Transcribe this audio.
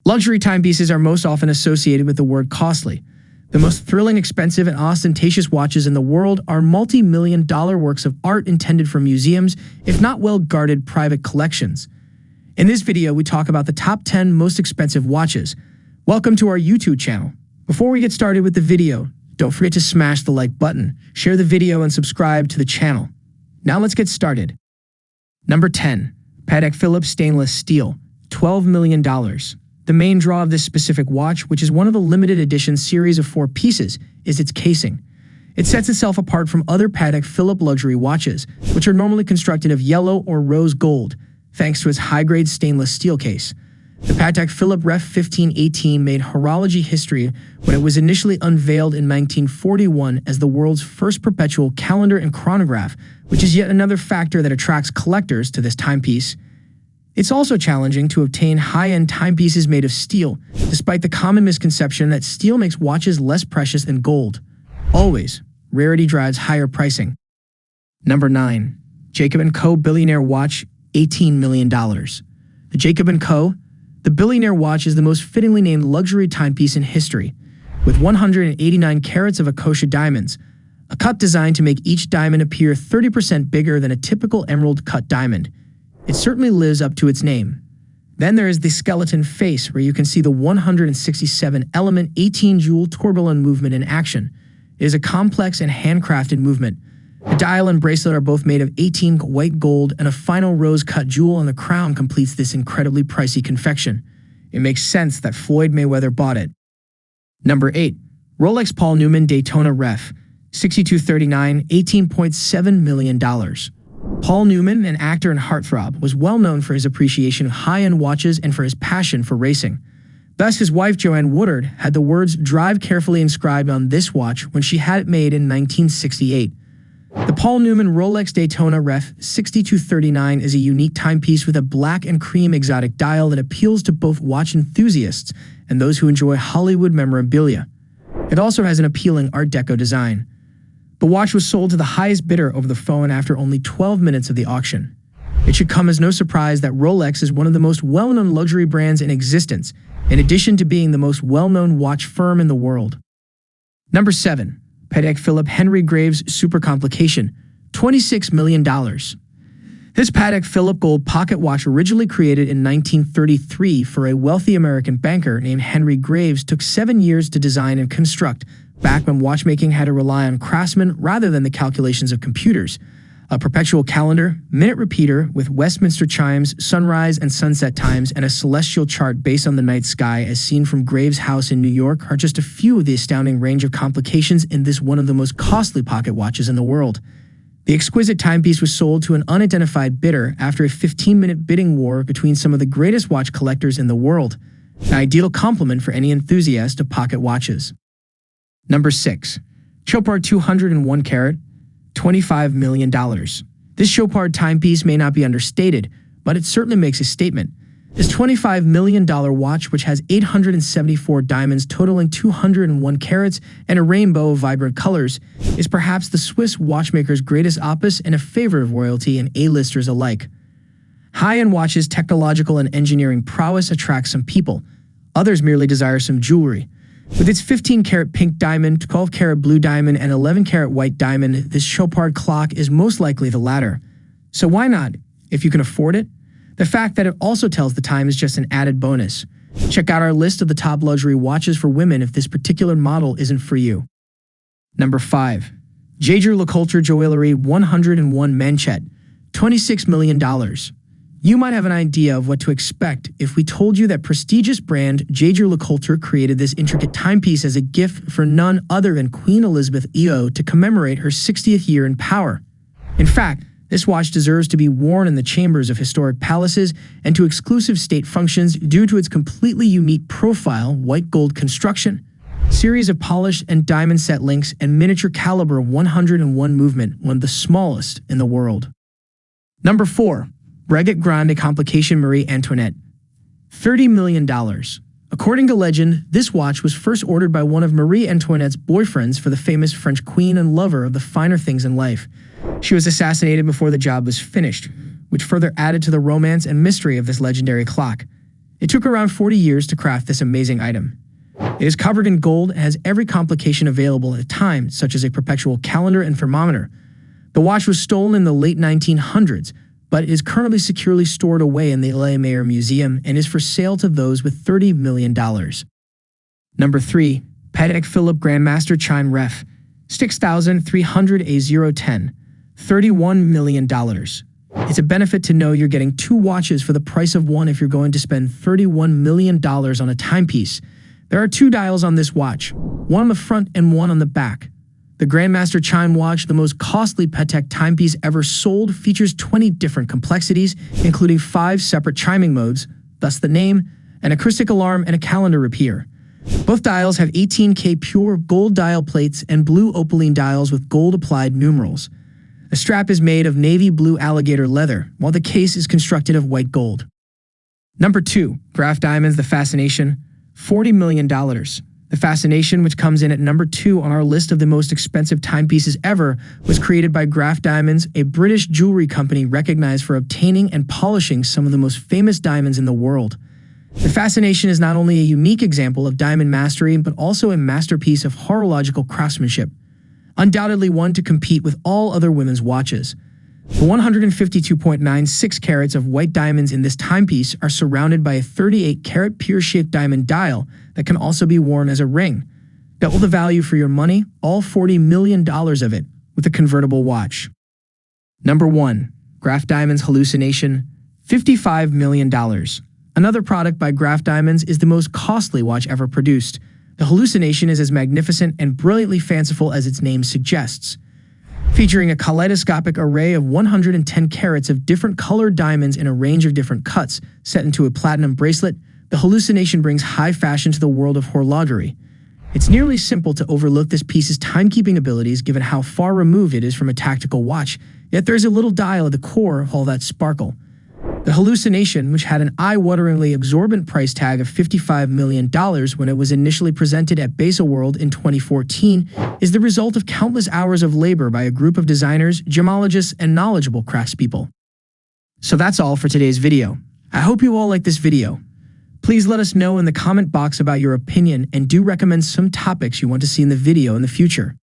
Luxury timepieces are most often associated with the word costly. The most thrilling, expensive, and ostentatious watches in the world are multi-million-dollar works of art intended for museums, if not well-guarded private collections. In this video, we talk about the top 10 most expensive watches. Welcome to our YouTube channel. Before we get started with the video, don't forget to smash the like button, share the video, and subscribe to the channel. Now let's get started. Number 10. Patek Philippe Stainless Steel, $12 million. The main draw of this specific watch, which is one of the limited edition series of 4 pieces, is its casing. It sets itself apart from other Patek Philippe luxury watches, which are normally constructed of yellow or rose gold, thanks to its high-grade stainless steel case. The Patek Philippe Ref 1518 made horology history when it was initially unveiled in 1941 as the world's first perpetual calendar and chronograph, which is yet another factor that attracts collectors to this timepiece. It's also challenging to obtain high-end timepieces made of steel, despite the common misconception that steel makes watches less precious than gold. Always, rarity drives higher pricing. Number 9. Jacob & Co. Billionaire Watch, $18 million. The Jacob & Co. The Billionaire Watch is the most fittingly named luxury timepiece in history, with 189 carats of Akosha diamonds, a cut designed to make each diamond appear 30% bigger than a typical emerald cut diamond. It certainly lives up to its name. Then there is the skeleton face, where you can see the 167-element 18-jewel tourbillon movement in action. It is a complex and handcrafted movement. The dial and bracelet are both made of 18 white gold, and a final rose-cut jewel on the crown completes this incredibly pricey confection. It makes sense that Floyd Mayweather bought it. Number 8. Rolex Paul Newman Daytona Ref, 6239, $18.7 million. Paul Newman, an actor and heartthrob, was well known for his appreciation of high-end watches and for his passion for racing. Thus, his wife Joanne Woodard had the words "Drive carefully" inscribed on this watch when she had it made in 1968. The Paul Newman Rolex Daytona Ref 6239 is a unique timepiece with a black and cream exotic dial that appeals to both watch enthusiasts and those who enjoy Hollywood memorabilia. It also has an appealing Art Deco design. The watch was sold to the highest bidder over the phone after only 12 minutes of the auction. It should come as no surprise that Rolex is one of the most well-known luxury brands in existence, in addition to being the most well-known watch firm in the world. Number 7. Patek Philippe Henry Graves Super Complication, $26 million. This Patek Philippe gold pocket watch, originally created in 1933 for a wealthy American banker named Henry Graves, took 7 years to design and construct, back when watchmaking had to rely on craftsmen rather than the calculations of computers. A perpetual calendar, minute repeater with Westminster chimes, sunrise and sunset times, and a celestial chart based on the night sky as seen from Graves' house in New York are just a few of the astounding range of complications in this one of the most costly pocket watches in the world. The exquisite timepiece was sold to an unidentified bidder after a 15-minute bidding war between some of the greatest watch collectors in the world, an ideal complement for any enthusiast of pocket watches. Number 6. Chopard 201 carat, $25 million. This Chopard timepiece may not be understated, but it certainly makes a statement. This $25 million watch, which has 874 diamonds totaling 201 carats and a rainbow of vibrant colors, is perhaps the Swiss watchmaker's greatest opus and a favorite of royalty and A-listers alike. High-end watches' technological and engineering prowess attracts some people. Others merely desire some jewelry. With its 15-carat pink diamond, 12-carat blue diamond, and 11-carat white diamond, this Chopard clock is most likely the latter. So why not, if you can afford it? The fact that it also tells the time is just an added bonus. Check out our list of the top luxury watches for women if this particular model isn't for you. Number 5. Jaeger-LeCoultre Joaillerie 101 Manchette, $26 million. You might have an idea of what to expect if we told you that prestigious brand Jaeger-LeCoultre created this intricate timepiece as a gift for none other than Queen Elizabeth II to commemorate her 60th year in power. In fact, this watch deserves to be worn in the chambers of historic palaces and to exclusive state functions due to its completely unique profile, white gold construction, series of polished and diamond set links, and miniature caliber 101 movement, one of the smallest in the world. Number 4. Breguet Grande Complication Marie Antoinette, $30 million. According to legend, this watch was first ordered by one of Marie Antoinette's boyfriends for the famous French queen and lover of the finer things in life. She was assassinated before the job was finished, which further added to the romance and mystery of this legendary clock. It took around 40 years to craft this amazing item. It is covered in gold and has every complication available at the time, such as a perpetual calendar and thermometer. The watch was stolen in the late 1900s, but is currently securely stored away in the LA Mayer Museum and is for sale to those with $30 million. Number 3. Patek Philippe Grandmaster Chime Ref 6300 A010, $31 million. It's a benefit to know you're getting 2 watches for the price of one if you're going to spend $31 million on a timepiece. There are 2 dials on this watch, one on the front and one on the back. The Grandmaster Chime watch, the most costly Patek timepiece ever sold, features 20 different complexities, including 5 separate chiming modes, thus the name, an acoustic alarm, and a calendar repeater. Both dials have 18K pure gold dial plates and blue opaline dials with gold-applied numerals. The strap is made of navy blue alligator leather, while the case is constructed of white gold. Number 2. Graf Diamonds The Fascination, $40 million. The Fascination, which comes in at number 2 on our list of the most expensive timepieces ever, was created by Graf Diamonds, a British jewelry company recognized for obtaining and polishing some of the most famous diamonds in the world. The Fascination is not only a unique example of diamond mastery, but also a masterpiece of horological craftsmanship, undoubtedly one to compete with all other women's watches. The 152.96 carats of white diamonds in this timepiece are surrounded by a 38-carat pure-shaped diamond dial that can also be worn as a ring. Double the value for your money, all $40 million of it, with a convertible watch. Number 1. Graf Diamonds Hallucination, $55 million. Another product by Graf Diamonds is the most costly watch ever produced. The Hallucination is as magnificent and brilliantly fanciful as its name suggests. Featuring a kaleidoscopic array of 110 carats of different colored diamonds in a range of different cuts set into a platinum bracelet, the Hallucination brings high fashion to the world of horlogery. It's nearly simple to overlook this piece's timekeeping abilities given how far removed it is from a tactical watch, yet there's a little dial at the core of all that sparkle. The Hallucination, which had an eye-wateringly exorbitant price tag of $55 million when it was initially presented at Baselworld in 2014, is the result of countless hours of labor by a group of designers, gemologists, and knowledgeable craftspeople. So that's all for today's video. I hope you all like this video. Please let us know in the comment box about your opinion and do recommend some topics you want to see in the video in the future.